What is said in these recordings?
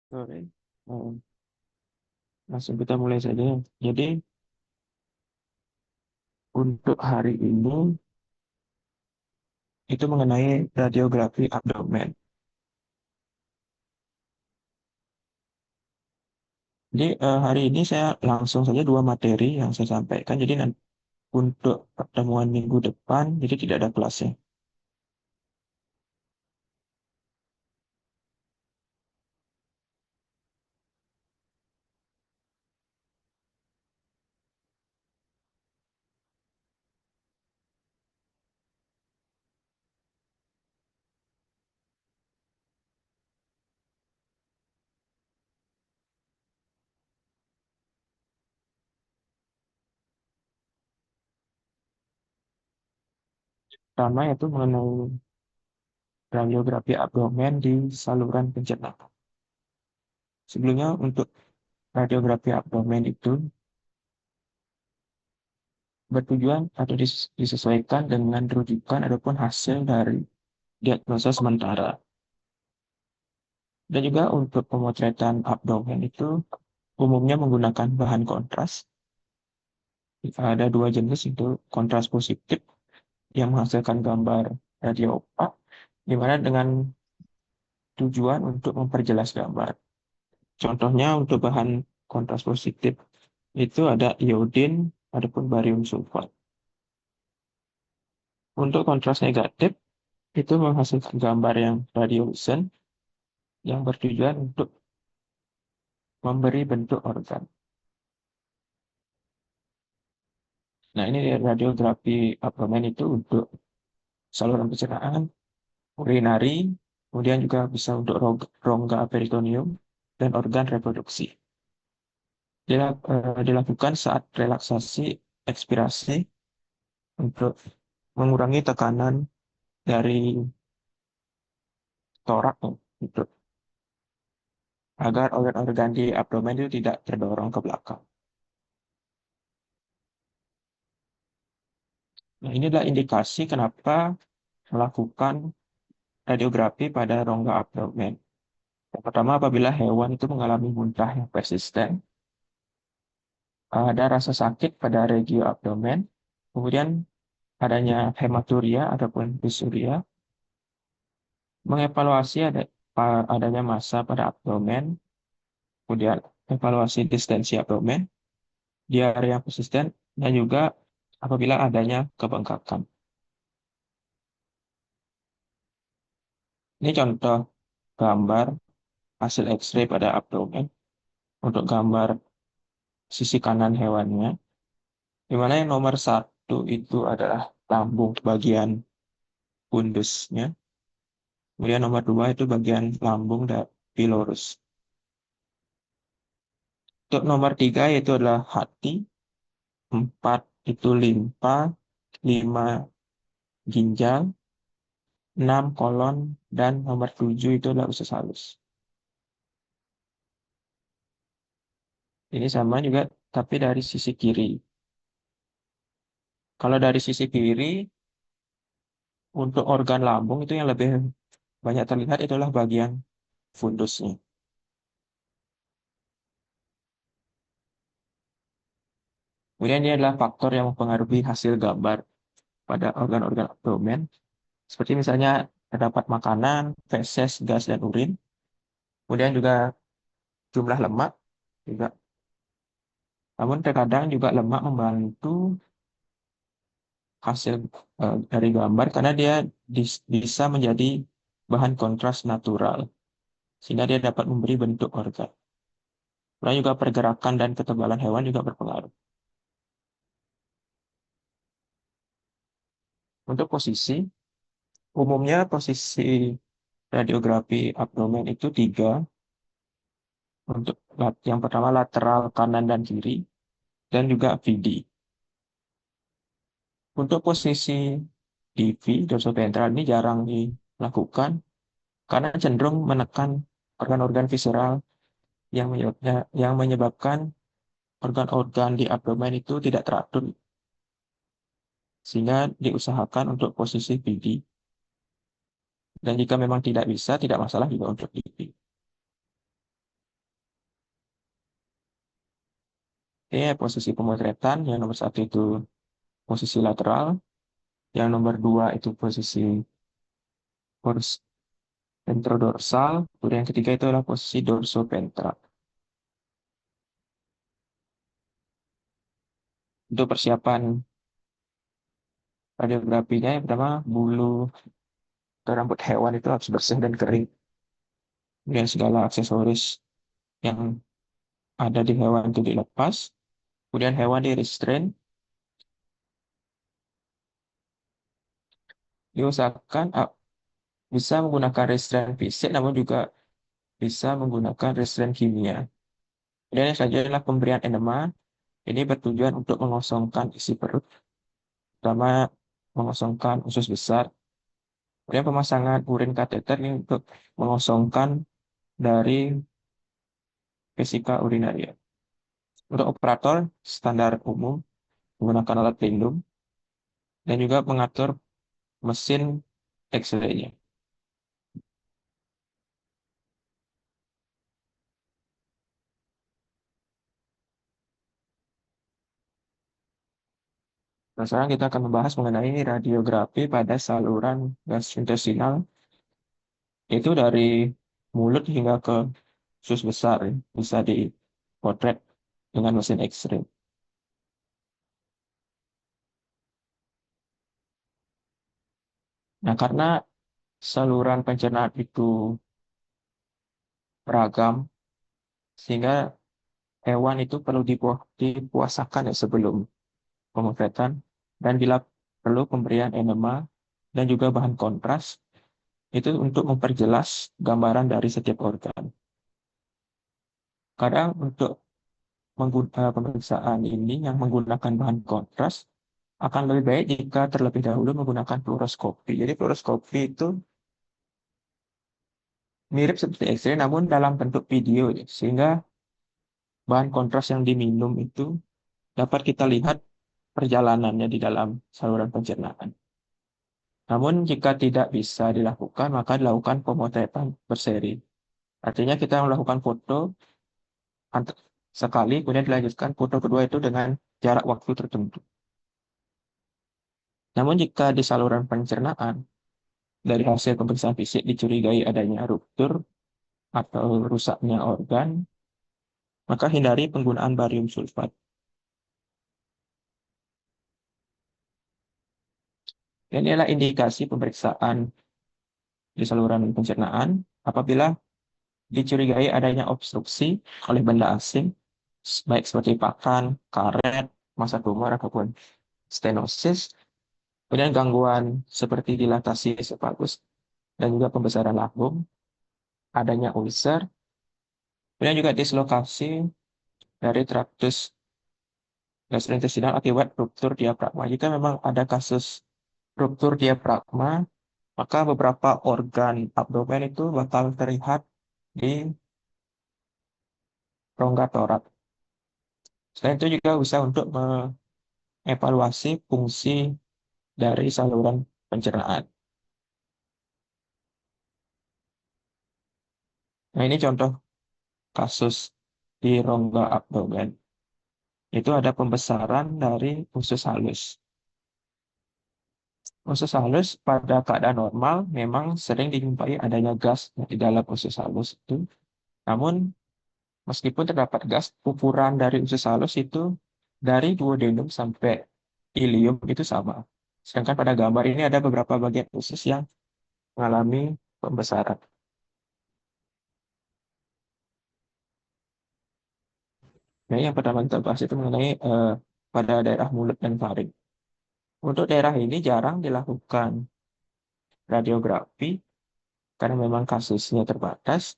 Sore. Oh, langsung kita mulai saja. Jadi untuk hari ini itu mengenai radiografi abdomen. Jadi hari ini saya langsung saja dua materi yang saya sampaikan. Jadi nanti untuk pertemuan minggu depan, jadi tidak ada kelasnya. Pertama yaitu mengenai radiografi abdomen di saluran pencernaan. Sebelumnya untuk radiografi abdomen itu bertujuan atau disesuaikan dengan rujukan ataupun hasil dari diagnosa sementara. Dan juga untuk pemotretan abdomen itu umumnya menggunakan bahan kontras. Ada dua jenis, itu kontras positif yang menghasilkan gambar radio opak, di mana dengan tujuan untuk memperjelas gambar. Contohnya untuk bahan kontras positif itu ada iodin, adapun barium sulfat. Untuk kontras negatif itu menghasilkan gambar yang radiolucent yang bertujuan untuk memberi bentuk organ. Nah, ini radiografi abdomen itu untuk saluran pencernaan, urinari, kemudian juga bisa untuk rongga peritoneum dan organ reproduksi. Dilakukan saat relaksasi ekspirasi untuk mengurangi tekanan dari torak gitu, agar organ-organ di abdomen itu tidak terdorong ke belakang. Nah, inilah indikasi kenapa melakukan radiografi pada rongga abdomen. Yang pertama, apabila hewan itu mengalami muntah yang persisten, ada rasa sakit pada regio abdomen, kemudian adanya hematuria ataupun dysuria, mengevaluasi adanya massa pada abdomen, kemudian evaluasi distensi abdomen, diare yang persisten, dan juga apabila adanya kebengkakan. Ini contoh gambar hasil X-ray pada abdomen untuk gambar sisi kanan hewannya, di mana yang nomor satu itu adalah lambung bagian fundusnya, kemudian nomor dua itu bagian lambung dan pilorus. Untuk nomor tiga yaitu adalah hati, empat itu limpa, lima ginjal, enam kolon, dan nomor tujuh itu adalah usus halus. Ini sama juga, tapi dari sisi kiri. Kalau dari sisi kiri, untuk organ lambung itu yang lebih banyak terlihat itulah bagian fundusnya. Kemudian ini adalah faktor yang mempengaruhi hasil gambar pada organ-organ abdomen, seperti misalnya terdapat makanan, feses, gas, dan urin. Kemudian juga jumlah lemak juga. Namun terkadang juga lemak membantu hasil dari gambar karena dia bisa menjadi bahan kontras natural, sehingga dia dapat memberi bentuk organ. Kemudian juga pergerakan dan ketebalan hewan juga berpengaruh. Untuk posisi, umumnya posisi radiografi abdomen itu tiga. Untuk yang pertama lateral kanan dan kiri, dan juga VD. Untuk posisi DV, dorsoventral ini jarang dilakukan karena cenderung menekan organ-organ visceral yang menyebabkan organ-organ di abdomen itu tidak teratur, sehingga diusahakan untuk posisi VD. Dan jika memang tidak bisa, tidak masalah juga untuk DV. Posisi pemotretan yang nomor satu itu posisi lateral, yang nomor dua itu posisi ventrodorsal, kemudian yang ketiga itu adalah posisi dorsoventral. Untuk persiapan radiografinya yang pertama bulu atau rambut hewan itu harus bersih dan kering. Kemudian segala aksesoris yang ada di hewan itu dilepas. Kemudian hewan di restrain. Diusahakan bisa menggunakan restrain fisik namun juga bisa menggunakan restrain kimia. Kemudian yang selanjutnya adalah pemberian enema. Ini bertujuan untuk mengosongkan isi perut, terutama mengosongkan usus besar. Kemudian pemasangan urin kateter ini untuk mengosongkan dari vesika urinaria. Untuk operator standar umum menggunakan alat pelindung dan juga mengatur mesin X-ray-nya. Nah, sekarang kita akan membahas mengenai radiografi pada saluran gastrointestinal, itu dari mulut hingga ke usus besar, ya. Bisa dipotret dengan mesin X-ray. Nah, karena saluran pencernaan itu beragam, sehingga hewan itu perlu dipuasakan ya sebelum pemotretan, dan bila perlu pemberian enema dan juga bahan kontras, itu untuk memperjelas gambaran dari setiap organ. Kadang untuk pemeriksaan ini yang menggunakan bahan kontras akan lebih baik jika terlebih dahulu menggunakan fluoroskopi. Jadi fluoroskopi itu mirip seperti X-ray namun dalam bentuk video, ya. Sehingga bahan kontras yang diminum itu dapat kita lihat perjalanannya di dalam saluran pencernaan. Namun jika tidak bisa dilakukan, maka dilakukan pemotretan berseri. Artinya kita melakukan foto sekali, kemudian dilanjutkan foto kedua itu dengan jarak waktu tertentu. Namun jika di saluran pencernaan, dari hasil pemeriksaan fisik dicurigai adanya ruptur atau rusaknya organ, maka hindari penggunaan barium sulfat. Dan ini adalah indikasi pemeriksaan di saluran pencernaan apabila dicurigai adanya obstruksi oleh benda asing, baik seperti pakan, karet, massa tumor, ataupun stenosis, kemudian gangguan seperti dilatasi esofagus dan juga pembesaran lambung, adanya ulcer, kemudian juga dislokasi dari traktus gastrointestinal akibat ruptur diafragma. Jika memang ada kasus ruptur diafragma, maka beberapa organ abdomen itu bakal terlihat di rongga torak. Selain itu juga bisa untuk mengevaluasi fungsi dari saluran pencernaan. Nah, ini contoh kasus di rongga abdomen. Itu ada pembesaran dari usus halus. Usus halus pada keadaan normal memang sering dijumpai adanya gas di dalam usus halus itu. Namun, meskipun terdapat gas, ukuran dari usus halus itu dari duodenum sampai ilium itu sama. Sedangkan pada gambar ini ada beberapa bagian usus yang mengalami pembesaran. Nah, yang pertama kita bahas itu mengenai pada daerah mulut dan faring. Untuk daerah ini jarang dilakukan radiografi karena memang kasusnya terbatas.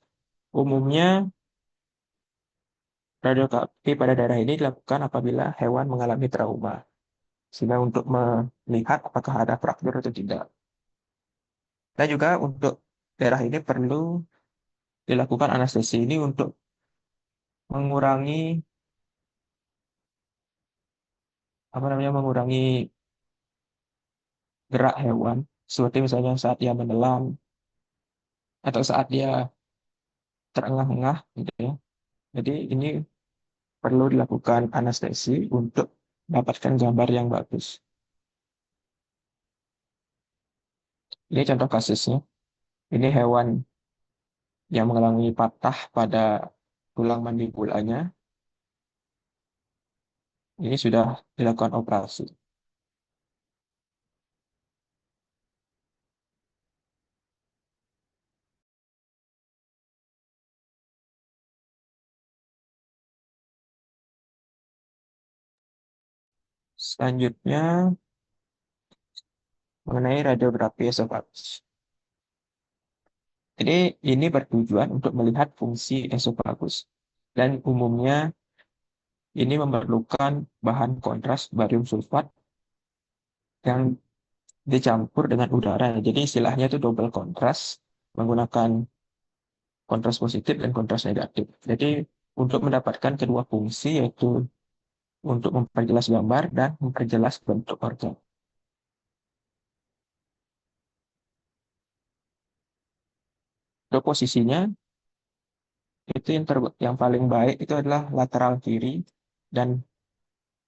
Umumnya radiografi pada daerah ini dilakukan apabila hewan mengalami trauma, sehingga untuk melihat apakah ada fraktur atau tidak. Dan juga untuk daerah ini perlu dilakukan anestesi ini untuk mengurangi mengurangi gerak hewan, seperti misalnya saat dia menelan atau saat dia terengah-engah gitu ya. Jadi ini perlu dilakukan anestesi untuk mendapatkan gambar yang bagus. Ini contoh kasusnya. Ini hewan yang mengalami patah pada tulang mandibulanya. Ini sudah dilakukan operasi. Selanjutnya, mengenai radiografi esofagus. Jadi, ini bertujuan untuk melihat fungsi esofagus. Dan umumnya, ini memerlukan bahan kontras barium sulfat yang dicampur dengan udara. Jadi, istilahnya itu double kontras, menggunakan kontras positif dan kontras negatif. Jadi, untuk mendapatkan kedua fungsi, yaitu untuk memperjelas gambar dan memperjelas bentuk organ. Untuk posisinya, itu yang paling baik itu adalah lateral kiri dan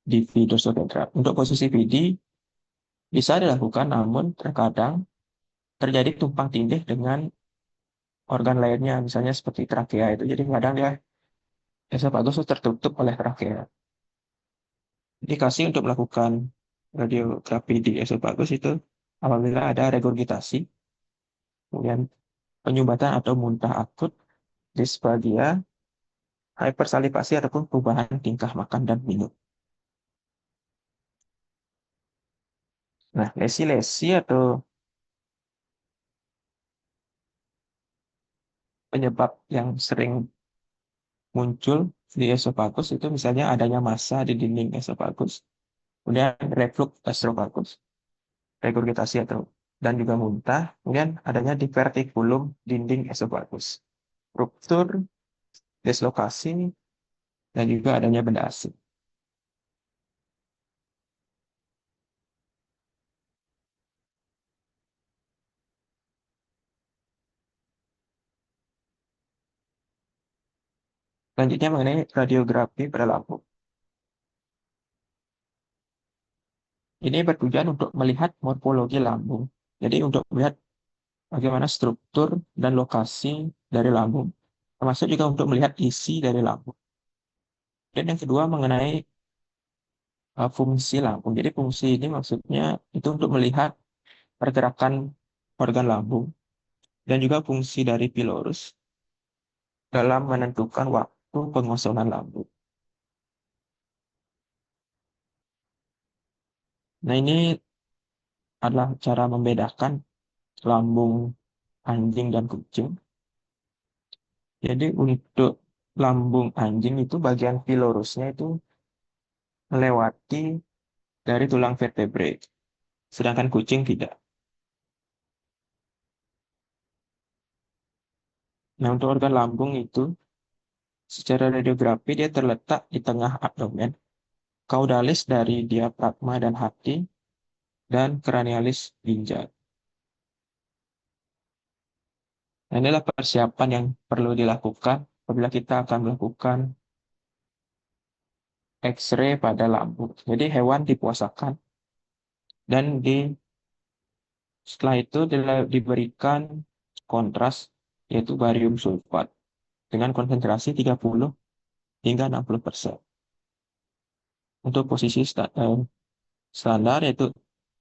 DV dorsoventral. Untuk posisi VD bisa dilakukan, namun terkadang terjadi tumpang tindih dengan organ lainnya, misalnya seperti trakea itu. Jadi kadang dia esofagus itu tertutup oleh trakea. Indikasi untuk melakukan radiografi di esofagus itu apabila ada regurgitasi, kemudian penyumbatan atau muntah akut, disfagia, hypersalivasi ataupun perubahan tingkah makan dan minum. Nah, lesi-lesi atau penyebab yang sering muncul di esofagus itu misalnya adanya massa di dinding esofagus, kemudian reflux esophagus, regurgitasi atau dan juga muntah, kemudian adanya divertikulum dinding esofagus, ruptur, dislokasi, dan juga adanya benda asing. Selanjutnya mengenai radiografi pada lambung. Ini bertujuan untuk melihat morfologi lambung. Jadi untuk melihat bagaimana struktur dan lokasi dari lambung, termasuk juga untuk melihat isi dari lambung. Dan yang kedua mengenai fungsi lambung. Jadi fungsi ini maksudnya itu untuk melihat pergerakan organ lambung dan juga fungsi dari pilorus dalam menentukan waktu pengosongan lambung. Nah, ini adalah cara membedakan lambung anjing dan kucing. Jadi untuk lambung anjing itu bagian pilorusnya itu melewati dari tulang vertebrae, sedangkan kucing tidak. Nah, untuk organ lambung itu secara radiografi dia terletak di tengah abdomen, caudalis dari diafragma dan hati, dan cranialis ginjal. Nah, inilah persiapan yang perlu dilakukan apabila kita akan melakukan X-ray pada lambung. Jadi hewan dipuasakan dan setelah itu diberikan kontras yaitu barium sulfat dengan konsentrasi 30 hingga 60%. Untuk posisi standar yaitu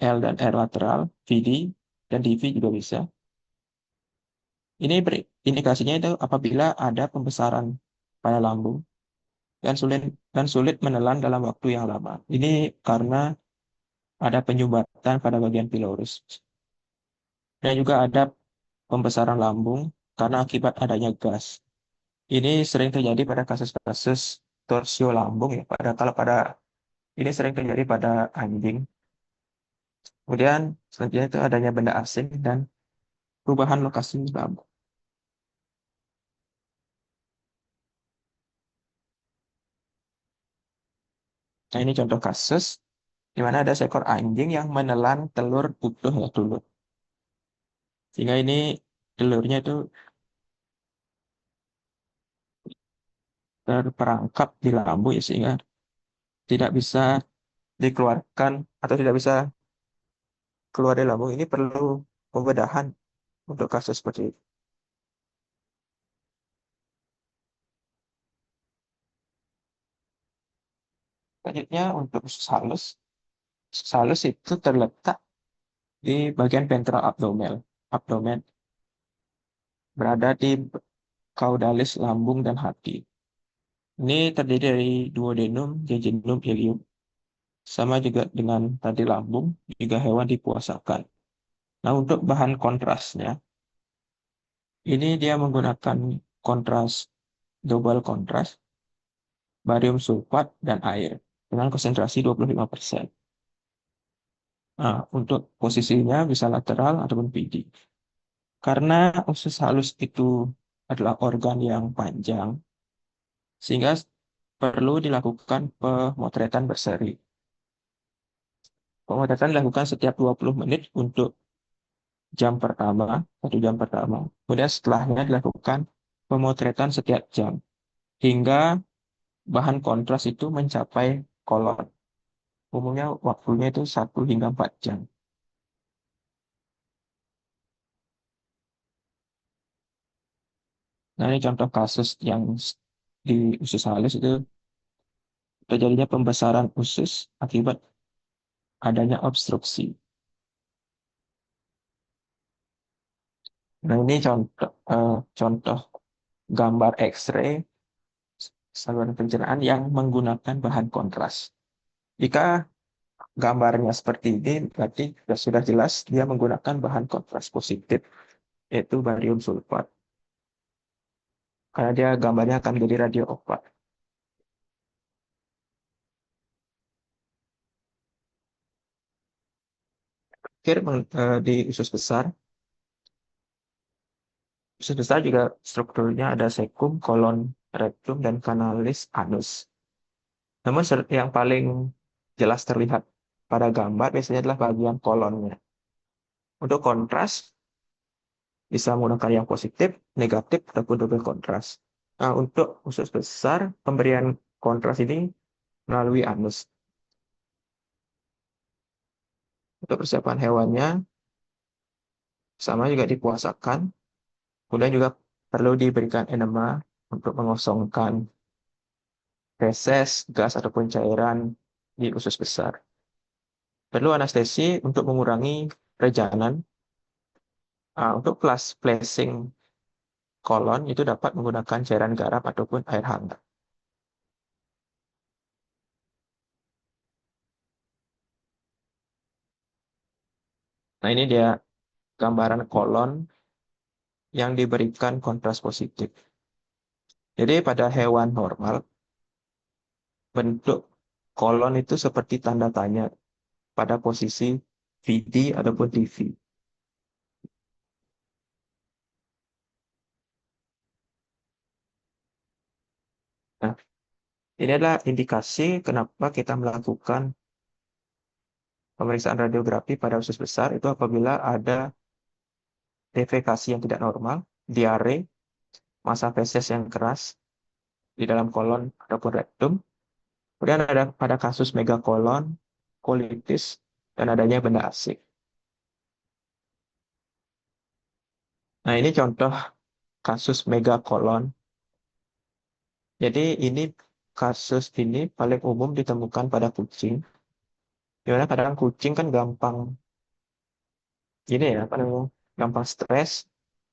L dan R lateral, VD dan DV juga bisa. Ini indikasinya itu apabila ada pembesaran pada lambung dan sulit menelan dalam waktu yang lama. Ini karena ada penyumbatan pada bagian pilorus. Dan juga ada pembesaran lambung karena akibat adanya gas. Ini sering terjadi pada kasus-kasus torsio lambung ya. Kalau pada ini sering terjadi pada anjing. Kemudian selanjutnya itu adanya benda asing dan perubahan lokasi lambung. Nah, ini contoh kasus di mana ada seekor anjing yang menelan telur utuh ya dulu. Sehingga ini telurnya itu terperangkap di lambung ya, sehingga tidak bisa dikeluarkan atau tidak bisa keluar dari lambung. Ini perlu pembedahan untuk kasus seperti itu. Selanjutnya untuk usus halus. Usus halus itu terletak di bagian ventral abdomen, berada di caudalis lambung dan hati. Ini terdiri dari duodenum, jejunum, ileum. Sama juga dengan tadi lambung, juga hewan dipuasakan. Nah, untuk bahan kontrasnya, ini dia menggunakan kontras, double kontras, barium sulfat, dan air dengan konsentrasi 25%. Nah, untuk posisinya bisa lateral ataupun PD. Karena usus halus itu adalah organ yang panjang, sehingga perlu dilakukan pemotretan berseri. Pemotretan dilakukan setiap 20 menit untuk jam pertama, 1 jam pertama. Kemudian setelahnya dilakukan pemotretan setiap jam, hingga bahan kontras itu mencapai kolon. Umumnya waktunya itu 1 hingga 4 jam. Nah, ini contoh kasus yang di usus halus itu terjadinya pembesaran usus akibat adanya obstruksi. Nah, ini contoh gambar X-ray saluran pencernaan yang menggunakan bahan kontras. Jika gambarnya seperti ini, berarti sudah jelas dia menggunakan bahan kontras positif, yaitu barium sulfat. Karena dia gambarnya akan menjadi radio opak. Akhir di usus besar juga strukturnya ada sekum, kolon, rektum, dan kanalis anus. Namun yang paling jelas terlihat pada gambar biasanya adalah bagian kolonnya. Untuk kontras, bisa menggunakan yang positif, negatif, ataupun double kontras. Nah, untuk usus besar, pemberian kontras ini melalui anus. Untuk persiapan hewannya, sama juga dipuasakan. Kemudian juga perlu diberikan enema untuk mengosongkan feses, gas, ataupun cairan di usus besar. Perlu anestesi untuk mengurangi rejanan. Untuk flashing kolon itu dapat menggunakan cairan garam ataupun air hangat. Nah, ini dia gambaran kolon yang diberikan kontras positif. Jadi pada hewan normal, bentuk kolon itu seperti tanda tanya pada posisi VD ataupun TV. Nah, ini adalah indikasi kenapa kita melakukan pemeriksaan radiografi pada usus besar itu apabila ada defekasi yang tidak normal, diare, massa feses yang keras di dalam kolon ataupun rektum. Kemudian ada pada kasus megakolon, kolitis, dan adanya benda asing. Nah, ini contoh kasus megakolon. Jadi kasus ini paling umum ditemukan pada kucing. Dimana kadang kucing kan gampang gini ya, apa namanya, gampang stres.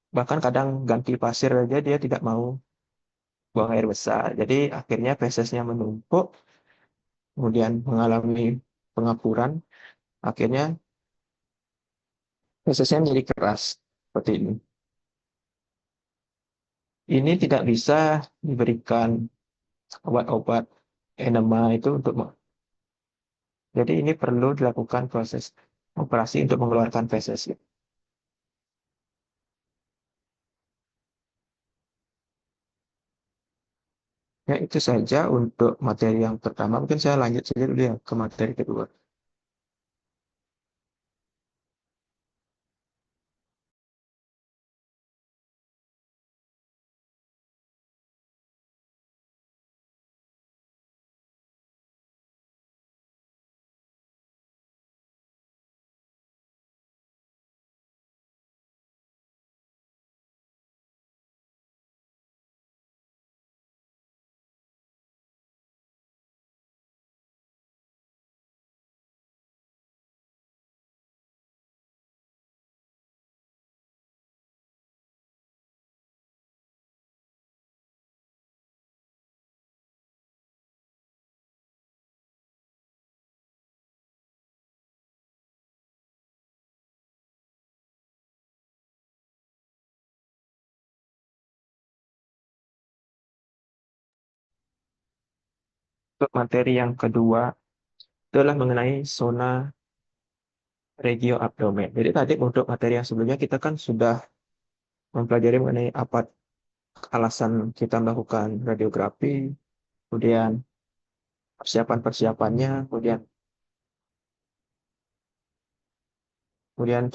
Bahkan kadang ganti pasir aja dia tidak mau buang air besar. Jadi akhirnya fesesnya menumpuk, kemudian mengalami pengapuran. Akhirnya fesesnya menjadi keras seperti ini. Ini tidak bisa diberikan obat-obat enema itu jadi ini perlu dilakukan proses operasi untuk mengeluarkan feses. Ya, itu saja untuk materi yang pertama. Mungkin saya lanjut saja dulu ya ke materi kedua. Untuk materi yang kedua itulah mengenai zona regio abdomen. Jadi tadi untuk materi yang sebelumnya kita kan sudah mempelajari mengenai apa alasan kita melakukan radiografi, kemudian persiapan-persiapannya, kemudian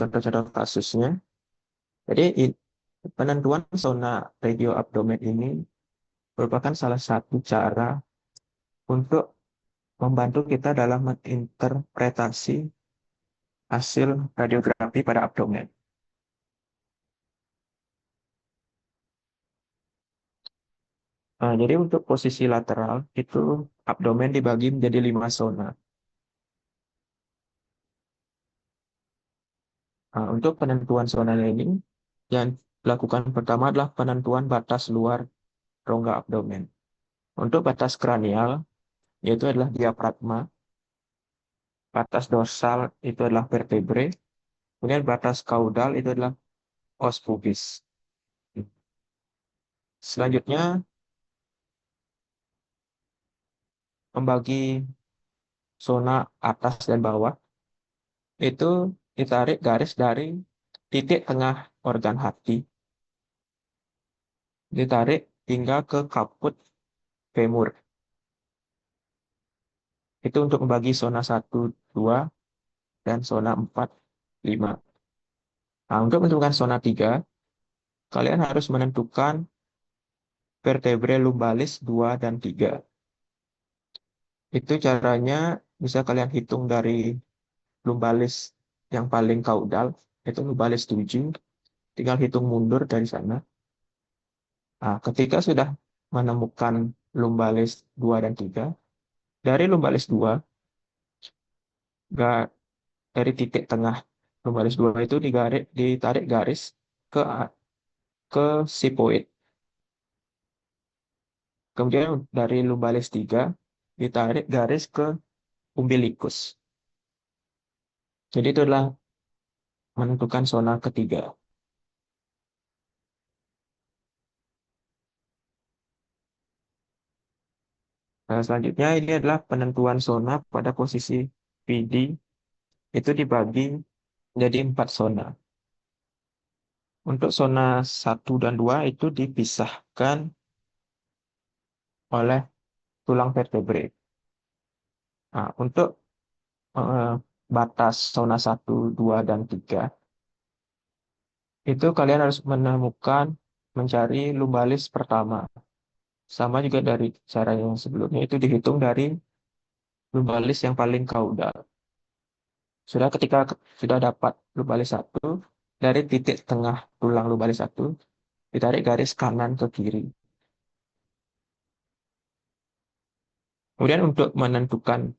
contoh-contoh kasusnya. Jadi penentuan zona regio abdomen ini merupakan salah satu cara untuk membantu kita dalam menginterpretasi hasil radiografi pada abdomen. Jadi untuk posisi lateral itu abdomen dibagi menjadi 5 zona. Untuk penentuan zonanya ini, yang dilakukan pertama adalah penentuan batas luar rongga abdomen. Untuk batas kranial, yaitu adalah diafragma, batas dorsal itu adalah vertebrae, kemudian batas kaudal itu adalah os pubis. Selanjutnya, membagi zona atas dan bawah, itu ditarik garis dari titik tengah organ hati, ditarik hingga ke kaput femur. Itu untuk membagi zona 1, 2, dan zona 4, 5. Nah, untuk menentukan zona 3, kalian harus menentukan vertebrae lumbalis 2 dan 3. Itu caranya bisa kalian hitung dari lumbalis yang paling kaudal, itu lumbalis 7. Tinggal hitung mundur dari sana. Nah, ketika sudah menemukan lumbalis 2 dan 3, dari lumbalis 2, dari titik tengah lumbalis 2 itu ditarik garis ke ke sipoid. Kemudian dari lumbalis 3 ditarik garis ke umbilikus. Jadi itu adalah menentukan zona ketiga. Nah, selanjutnya ini adalah penentuan zona pada posisi PD. Itu dibagi menjadi 4 zona. Untuk zona 1 dan 2 itu dipisahkan oleh tulang vertebrae. Nah, untuk eh, batas zona 1, 2, dan 3, itu kalian harus mencari lumbalis pertama. Sama juga dari cara yang sebelumnya, itu dihitung dari lumbalis yang paling kaudal. Ketika sudah dapat lumbalis 1, dari titik tengah tulang lumbalis 1, ditarik garis kanan ke kiri. Kemudian untuk menentukan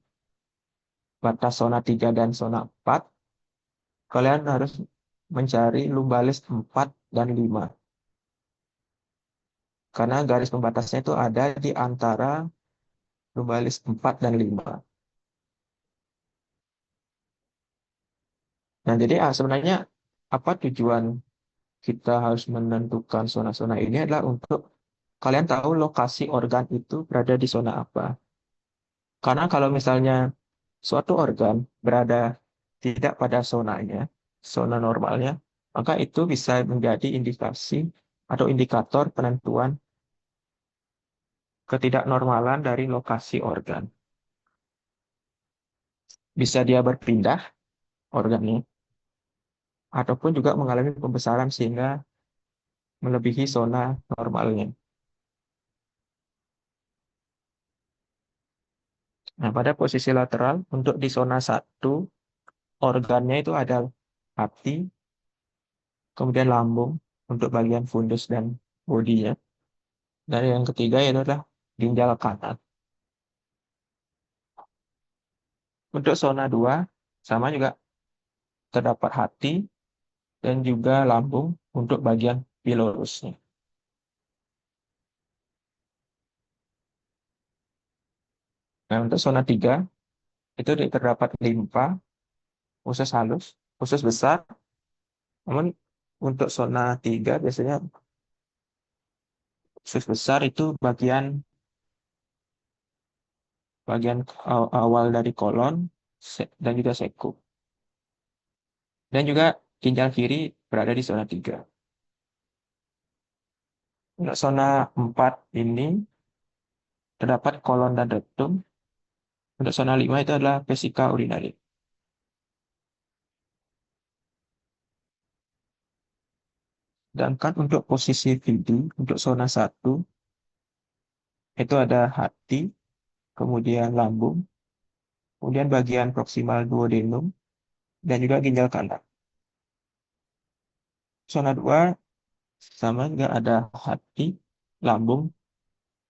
batas zona 3 dan zona 4, kalian harus mencari lumbalis 4 dan 5. Karena garis pembatasnya itu ada di antara lumbalis 4 dan 5. Nah, jadi sebenarnya apa tujuan kita harus menentukan zona-zona ini adalah untuk kalian tahu lokasi organ itu berada di zona apa. Karena kalau misalnya suatu organ berada tidak pada zonanya, zona normalnya, maka itu bisa menjadi indikasi atau indikator penentuan ketidaknormalan dari lokasi organ. Bisa dia berpindah organnya, ataupun juga mengalami pembesaran sehingga melebihi zona normalnya. Nah, pada posisi lateral, untuk di zona 1, organnya itu ada hati, kemudian lambung untuk bagian fundus dan bodinya. Dan yang ketiga itu adalah ginjal kanan. Untuk zona 2, sama juga terdapat hati dan juga lambung untuk bagian pilorusnya. Nah, untuk zona 3, itu terdapat limfa, usus halus, usus besar. Namun untuk zona 3 biasanya usus besar itu bagian bagian awal dari kolon, dan juga sekum. Dan juga ginjal kiri berada di zona 3. Untuk zona 4 ini terdapat kolon dan rektum. Untuk zona 5 itu adalah vesika urinaria. Sedangkan untuk posisi VD, untuk zona 1, itu ada hati, kemudian lambung, kemudian bagian proksimal duodenum, dan juga ginjal kanan. Zona 2 sama juga ada hati, lambung,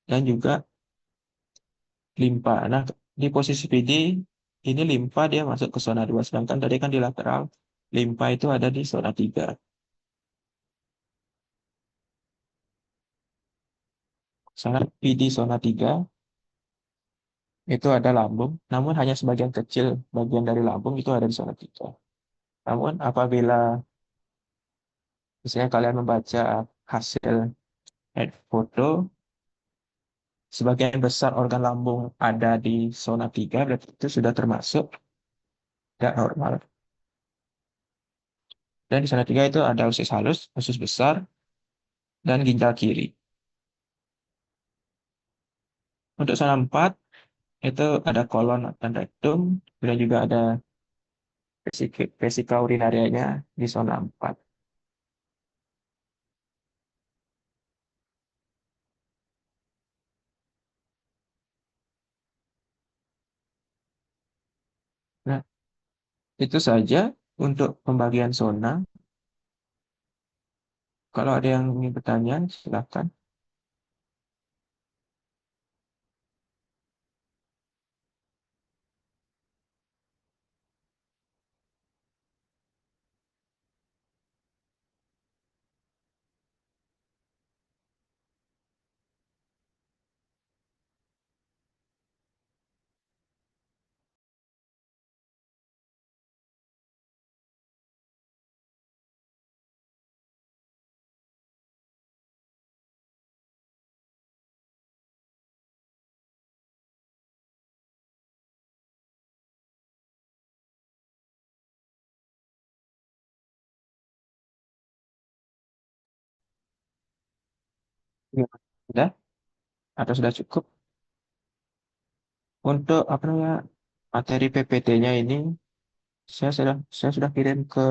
dan juga limpa. Nah, di posisi PD, ini limpa dia masuk ke zona 2, sedangkan tadi kan di lateral, limpa itu ada di zona 3. Saat PD zona 3, itu ada lambung, namun hanya sebagian kecil bagian dari lambung itu ada di zona 3. Namun apabila misalnya kalian membaca hasil foto, sebagian besar organ lambung ada di zona 3, berarti itu sudah termasuk tidak normal. Dan di zona 3 itu ada usus halus, usus besar, dan ginjal kiri. Untuk zona 4, itu ada kolon dan rektum, dan juga ada vesika urinarianya di zona 4. Nah, itu saja untuk pembagian zona. Kalau ada yang ingin bertanya, silakan. Ya, sudah atau sudah cukup? Untuk apa namanya materi PPT-nya ini, saya sudah kirim ke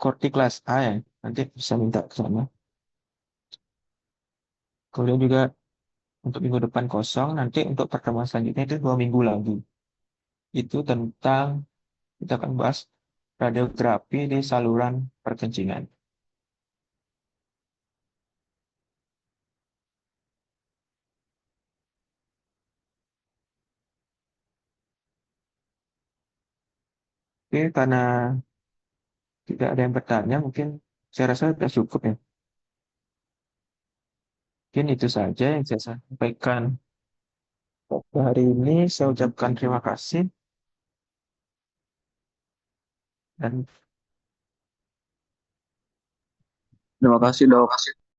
Korti kelas A ya. Nanti bisa minta ke sana. Kemudian juga untuk minggu depan kosong, nanti untuk pertemuan selanjutnya itu 2 minggu lagi. Itu tentang, kita akan bahas radiografi di saluran perkencingan. Oke, karena tidak ada yang bertanya, mungkin saya rasa sudah cukup ya. Mungkin itu saja yang saya sampaikan untuk hari ini. Saya ucapkan terima kasih dan Terima kasih, Dok.